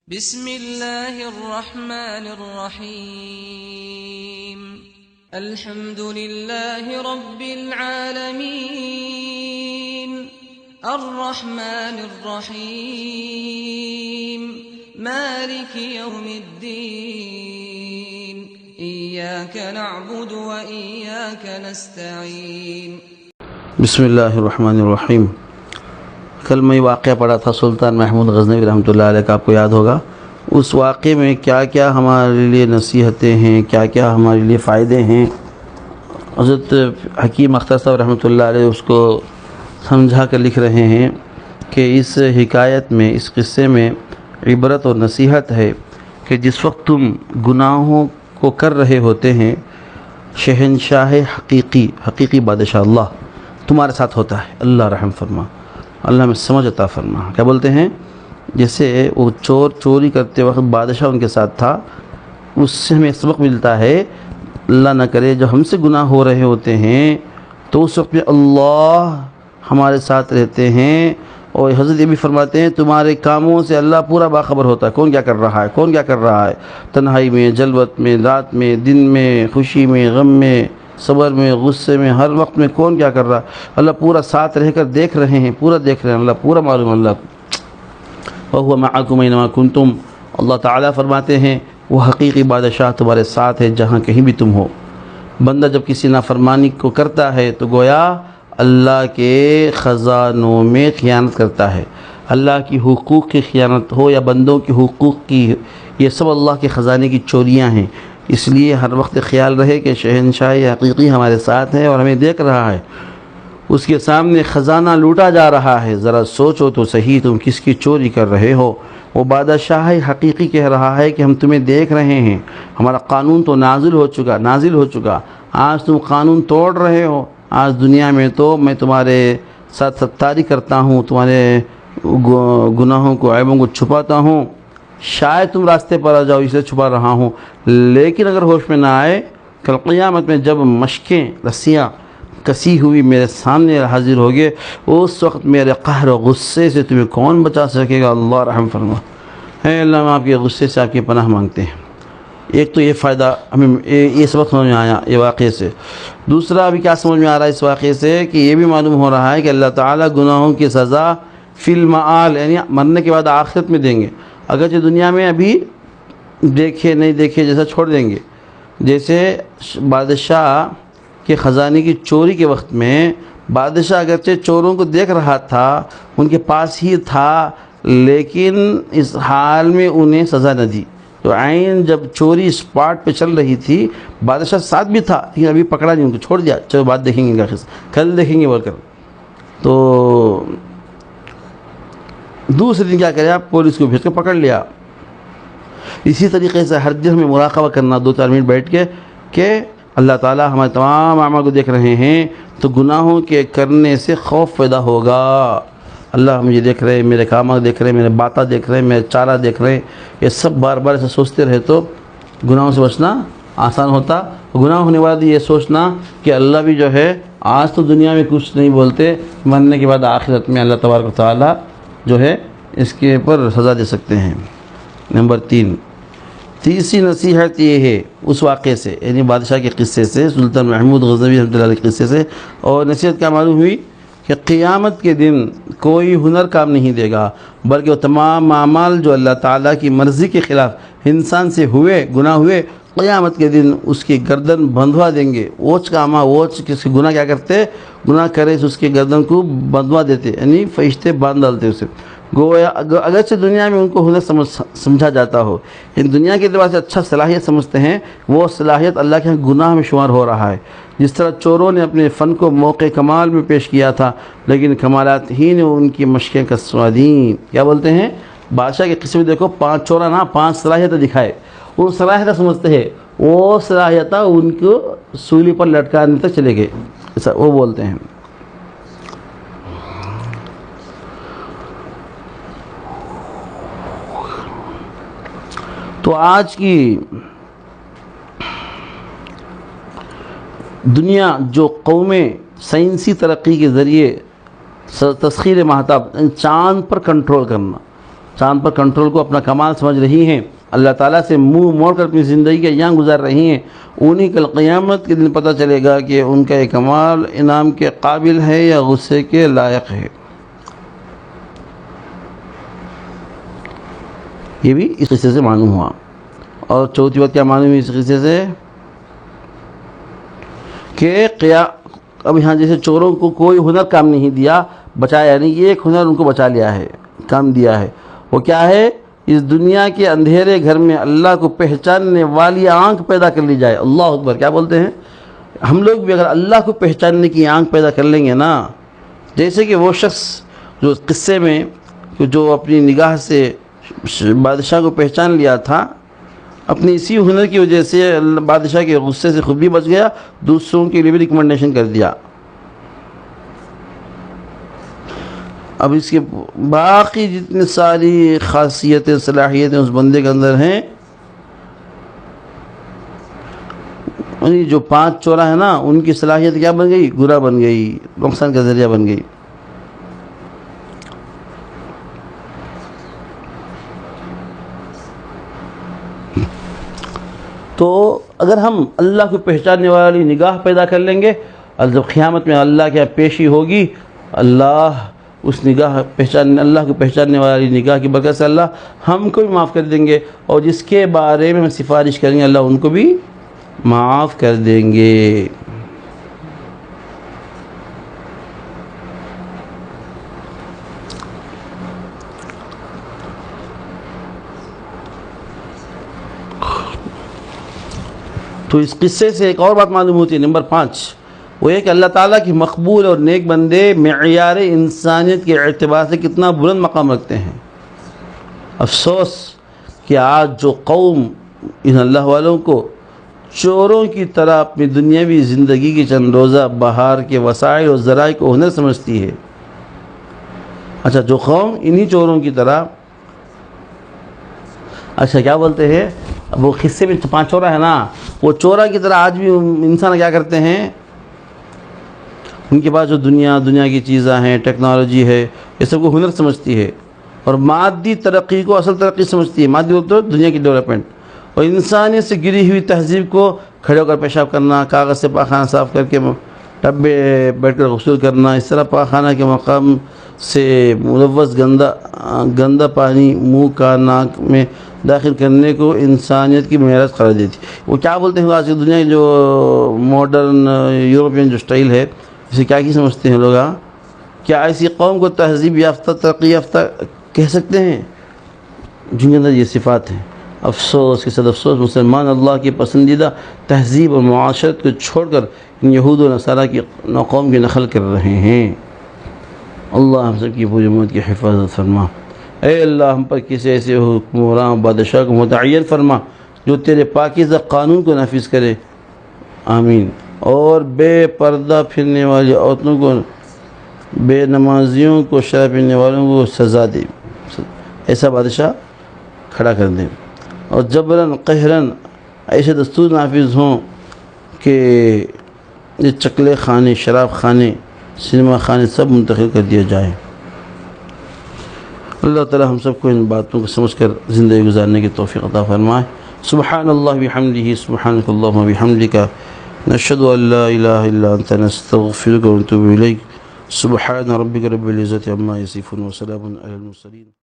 بسم الله الرحمن الرحيم الحمد لله رب العالمين الرحمن الرحيم مالك يوم الدين إياك نعبد وإياك نستعين بسم اللہ الرحمن الرحیم۔ کل میں واقعہ پڑھا تھا سلطان محمود غزنوی رحمۃ اللہ علیہ کا، آپ کو یاد ہوگا۔ اس واقعے میں کیا کیا ہمارے لیے نصیحتیں ہیں، کیا کیا ہمارے لیے فائدے ہیں۔ حضرت حکیم اختر صاحب رحمۃ اللہ علیہ اس کو سمجھا کر لکھ رہے ہیں کہ اس حکایت میں، اس قصے میں عبرت اور نصیحت ہے کہ جس وقت تم گناہوں کو کر رہے ہوتے ہیں، شہنشاہ حقیقی بادشاہ اللہ تمہارے ساتھ ہوتا ہے۔ اللہ رحم فرما، اللہ میں سمجھ عطا فرما۔ کیا بولتے ہیں؟ جیسے وہ چوری کرتے وقت بادشاہ ان کے ساتھ تھا، اس سے ہمیں سبق ملتا ہے۔ اللہ نہ کرے جب ہم سے گناہ ہو رہے ہوتے ہیں تو اس وقت میں اللہ ہمارے ساتھ رہتے ہیں، اور حضرت یہ بھی فرماتے ہیں تمہارے کاموں سے اللہ پورا باخبر ہوتا ہے، کون کیا کر رہا ہے، کون کیا کر رہا ہے، تنہائی میں، جلوت میں، رات میں، دن میں، خوشی میں، غم میں، صبر میں، غصے میں، ہر وقت میں کون کیا کر رہا ہے۔ اللہ پورا ساتھ رہ کر دیکھ رہے ہیں، پورا دیکھ رہے ہیں، اللہ پورا معلوم اللہ کو۔ وَهُوَ مَعَكُمْ أَيْنَمَا كُنْتُمْ، اللہ تعالیٰ فرماتے ہیں وہ حقیقی بادشاہ تمہارے ساتھ ہے جہاں کہیں بھی تم ہو۔ بندہ جب کسی نافرمانی کو کرتا ہے تو گویا اللہ کے خزانوں میں خیانت کرتا ہے۔ اللہ کی حقوق کی خیانت ہو یا بندوں کے حقوق کی، یہ سب اللہ کے خزانے کی چوریاں ہیں۔ اس لیے ہر وقت خیال رہے کہ شہنشاہ حقیقی ہمارے ساتھ ہے اور ہمیں دیکھ رہا ہے، اس کے سامنے خزانہ لوٹا جا رہا ہے۔ ذرا سوچو تو صحیح تم کس کی چوری کر رہے ہو۔ وہ بادشاہ حقیقی کہہ رہا ہے کہ ہم تمہیں دیکھ رہے ہیں، ہمارا قانون تو نازل ہو چکا، آج تم قانون توڑ رہے ہو۔ آج دنیا میں تو میں تمہارے ساتھ ستاری کرتا ہوں، تمہارے گناہوں کو، عیبوں کو چھپاتا ہوں، شاید تم راستے پر آ جاؤ اس لیے چھپا رہا ہوں۔ لیکن اگر ہوش میں نہ آئے، کل قیامت میں جب مشقیں، رسیاں کسی ہوئی میرے سامنے حاضر ہوگے، اس وقت میرے قہر و غصے سے تمہیں کون بچا سکے گا۔ اللہ رحم فرما۔ اے اللہ، ہم آپ کے غصے سے آپ کی پناہ مانگتے ہیں۔ ایک تو یہ فائدہ ہمیں، یہ سبق سمجھ میں آیا یہ واقعے سے۔ دوسرا ابھی کیا سمجھ میں آ رہا ہے اس واقعے سے کہ یہ بھی معلوم ہو رہا ہے کہ اللہ تعالیٰ گناہوں کی سزا فی المعال، یعنی مرنے کے بعد آخرت میں دیں گے، اگرچہ دنیا میں ابھی دیکھے نہیں دیکھے جیسا چھوڑ دیں گے۔ جیسے بادشاہ کے خزانے کی چوری کے وقت میں بادشاہ اگرچہ چوروں کو دیکھ رہا تھا، ان کے پاس ہی تھا، لیکن اس حال میں انہیں سزا نہ دی۔ تو عین جب چوری اسپاٹ پہ چل رہی تھی، بادشاہ ساتھ بھی تھا لیکن ابھی پکڑا نہیں، ان کو چھوڑ دیا، چلو بات دیکھیں گے، کل دیکھیں گے بول کر۔ تو دوسرے دن کیا کرے، آپ پولیس کو بھیج کر پکڑ لیا۔ اسی طریقے سے ہر دن ہمیں مراقبہ کرنا، 2-4 منٹ بیٹھ کے، کہ اللہ تعالیٰ ہمارے تمام اعمال کو دیکھ رہے ہیں، تو گناہوں کے کرنے سے خوف پیدا ہوگا۔ اللہ مجھے دیکھ رہے، میرے کام دیکھ رہے، میرے باتیں دیکھ رہے، میرے چارہ دیکھ رہے، یہ سب بار بار ایسے سوچتے رہے تو گناہوں سے بچنا آسان ہوتا۔ گناہ ہونے والا یہ سوچنا کہ اللہ بھی جو ہے آج تو دنیا میں کچھ نہیں بولتے، مرنے کے بعد آخرت میں اللہ تبارک و تعالیٰ جو ہے اس کے اوپر سزا دے سکتے ہیں۔ نمبر 3، تیسری نصیحت یہ ہے اس واقعے سے، یعنی بادشاہ کے قصے سے، سلطان محمود غزنوی رحمۃ اللہ علیہ کے قصے سے، اور نصیحت کیا معلوم ہوئی کہ قیامت کے دن کوئی ہنر کام نہیں دے گا، بلکہ وہ تمام اعمال جو اللہ تعالیٰ کی مرضی کے خلاف انسان سے ہوئے، گناہ ہوئے، قیامت کے دن اس کی گردن بندھوا دیں گے۔ اوچ کا اما اوچ، کس کے گناہ کیا کرتے، گناہ کرے تو اس کی گردن کو بندھوا دیتے، یعنی فرشتے باندھ ڈالتے اسے۔ گویا اگرچہ دنیا میں ان کو ہنر سمجھا جاتا ہو، ان دنیا کے اعتبار سے اچھا صلاحیت سمجھتے ہیں، وہ صلاحیت اللہ کے ہاں گناہ میں شمار ہو رہا ہے۔ جس طرح چوروں نے اپنے فن کو موقع کمال میں پیش کیا تھا، لیکن کمالات ہی نے ان کی مشقیں کسوا دیں۔ کیا بولتے ہیں؟ بادشاہ کے قصے میں دیکھو، 5 چورا نا 5 صلاحیتیں دکھائے، وہ صلاحیتیں سمجھتے ہیں، وہ صلاحیتیں ان کو سولی پر لٹکانے تک چلے گئے، ایسا وہ بولتے ہیں۔ تو آج کی دنیا جو قومیں سائنسی ترقی کے ذریعے تسخیر ماہتاب، چاند پر کنٹرول کرنا، چاند پر کنٹرول کو اپنا کمال سمجھ رہی ہیں، اللہ تعالیٰ سے منہ موڑ کر اپنی زندگی کا ایام گزار رہی ہیں، انہیں کل قیامت کے دن پتہ چلے گا کہ ان کا یہ کمال انعام کے قابل ہے یا غصے کے لائق ہے۔ یہ بھی اس قصے سے معلوم ہوا۔ اور چوتھی بات کیا معلوم ہے اس قصے سے؟ کہ اب یہاں جیسے چوروں کو کوئی ہنر کام نہیں دیا، بچایا نہیں، یہ ایک ہنر ان کو بچا لیا ہے، کام دیا ہے۔ وہ کیا ہے؟ اس دنیا کے اندھیرے گھر میں اللہ کو پہچاننے والی آنکھ پیدا کر لی جائے۔ اللہ اکبر! کیا بولتے ہیں؟ ہم لوگ بھی اگر اللہ کو پہچاننے کی آنکھ پیدا کر لیں گے نا، جیسے کہ وہ شخص جو قصے میں جو اپنی نگاہ سے بادشاہ کو پہچان لیا تھا، اپنی اسی ہنر کی وجہ سے بادشاہ کے غصے سے خود بھی بچ گیا، دوسروں کے لیے بھی ریکمنڈیشن کر دیا۔ اب اس کے باقی جتنی ساری خاصیتیں، صلاحیتیں اس بندے کے اندر ہیں، جو 5 چورا ہے نا، ان کی صلاحیت کیا بن گئی؟ گناہ بن گئی، نقصان کا ذریعہ بن گئی۔ تو اگر ہم اللہ کو پہچاننے والی نگاہ پیدا کر لیں گے، اور جب قیامت میں اللہ کی پیشی ہوگی، اللہ کو پہچاننے والی نگاہ کی برکت سے اللہ ہم کو بھی معاف کر دیں گے، اور جس کے بارے میں ہم سفارش کریں گے اللہ ان کو بھی معاف کر دیں گے۔ تو اس قصے سے ایک اور بات معلوم ہوتی ہے، نمبر 5، وہ یہ کہ اللہ تعالیٰ کی مقبول اور نیک بندے معیار انسانیت کے اعتبار سے کتنا بلند مقام رکھتے ہیں۔ افسوس کہ آج جو قوم ان اللہ والوں کو چوروں کی طرح اپنی دنیاوی زندگی کی چند روزہ بہار کے وسائل اور ذرائع کو ہنر سمجھتی ہے، اچھا جو قوم انہی چوروں کی طرح، اچھا کیا بولتے ہیں، وہ قصے میں 5 چورا ہے نا، وہ چورا کی طرح آج بھی انسان کیا کرتے ہیں، ان کے پاس جو دنیا کی چیزیں ہیں، ٹیکنالوجی ہے، یہ سب کو ہنر سمجھتی ہے، اور مادی ترقی کو اصل ترقی سمجھتی ہے۔ مادی تو دنیا کی ڈیولپمنٹ، اور انسانیت سے گری ہوئی تہذیب کو کھڑے ہو کر پیشاب کرنا، کاغذ سے پاخانہ صاف کر کے ٹب میں بیٹھ کر غسل کرنا، اس طرح پاخانہ کے مقام سے ملوث گندا پانی منہ کا ناک میں داخل کرنے کو انسانیت کی معیارات قرار دیتی۔ وہ کیا بولتے ہیں آج کی دنیا کی جو ماڈرن یورپین جو سٹائل ہے، اسے کیا سمجھتے ہیں لوگ؟ کیا ایسی قوم کو تہذیب یافتہ، ترقی یافتہ کہہ سکتے ہیں جن کے اندر یہ صفات ہیں؟ افسوس کے ساتھ افسوس، مسلمان اللہ کی پسندیدہ تہذیب اور معاشرت کو چھوڑ کر ان یہود و نصارہ کی قوم کی نقل کر رہے ہیں۔ اللہ ہم سب کی پوری امت کی حفاظت فرما۔ اے اللہ ہم پر کسی ایسے حکمران بادشاہ کو متعین فرما جو تیرے پاکیزہ قانون کو نافذ کرے، آمین، اور بے پردہ پھرنے والی عورتوں کو، بے نمازیوں کو، شراب پینے والوں کو سزا دے، ایسا بادشاہ کھڑا کر دیں، اور جبراً قہراً ایسے دستور نافذ ہوں کہ یہ چکلے خانے، شراب خانے، سنیما خانے سب منتقل کر دیا جائے۔ اللہ تعالی ہم سب کو ان باتوں کو سمجھ کر زندگی گزارنے کی توفیق عطا فرمائے۔ سبحان اللہ بحمدہ، سبحانک اللہم بحمدک، نشہد ان لا الہ الا انت، نستغفرک ونتوب الیک۔ سبحان ربک رب العزۃ عما یصفون وسلام علی المرسلین۔